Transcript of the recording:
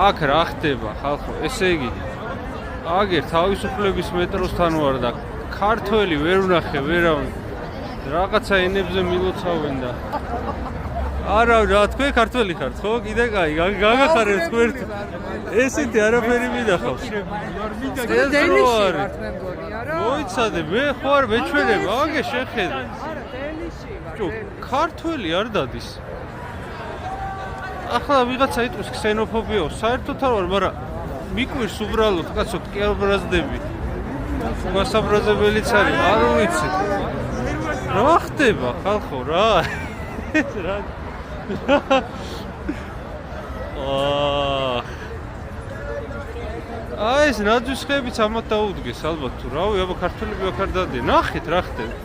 აქ რა ხდება ხალხო, ესე იგი აგერ თავისუფლების მეტროსთან ვარ და ქართველი ვერ ვნახე ვერავინ რაღაცა ენებზე მილოცავენ და არა რა თქვენ ქართველი ხართ ხო? კიდე კაი გაგახარეთ თქვენ ესეთი არაფერი მინახავს ეს რო არის მოიცადე მე ხო არ მეჩვენება აგე შეხედე არა დელიში ვარ ქართველი არ დადის ახლა ვიღაცა იტყვის ქსენოფობიო საერთოდ არ ვარ მაგრამ მიკვირს უბრალოდ კაცო კებრაზდები გასაბრაზებელიც არის არ ვიცი რა ხდება ხალხო რა ეს რა ეს ნაძვის ხეებიც ამათ დაუდგეს ალბათ თუ რავი აბა ქართველები აქ არ დადიან ნახეთ რა ხდება